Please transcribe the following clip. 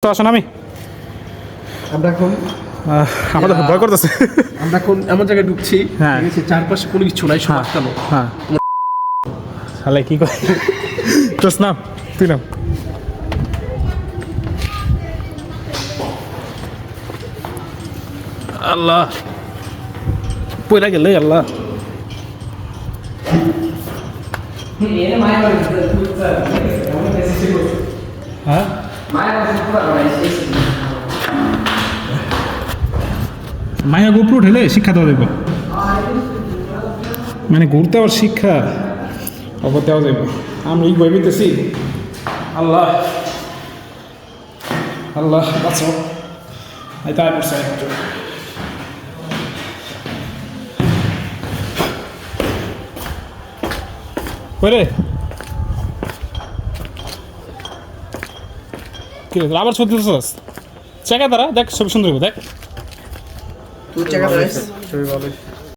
তো আসুন আমরা এখন আমাদের ভয় করতেছে। আমরা এখন এমন জায়গায় ঢুকছি, হ্যাঁ। ঠিক আছে, চারপাশে কোনো কিছু নাই, সব আটকানো। হ্যাঁ শালা কি কয় তোস নাম তুই নাম আল্লাহ পয়লা গেলে আল্লাহ হ্যাঁ মায়া গোপুর ঠেলে শিক্ষা দেওয়া দেবো মানে ঘুরতে আবার শিক্ষা অবর দেওয়া যাবে আমি এই বই পেতেছি আল্লাহ আল্লাহ বাঁচাও এই তাই পড়ছে একটু রে কি রে, আবার ছবি তুলছিস চেকা তারা দেখ ছবি সুন্দর হবে দেখ তুই জায়গা ছবি ভালো।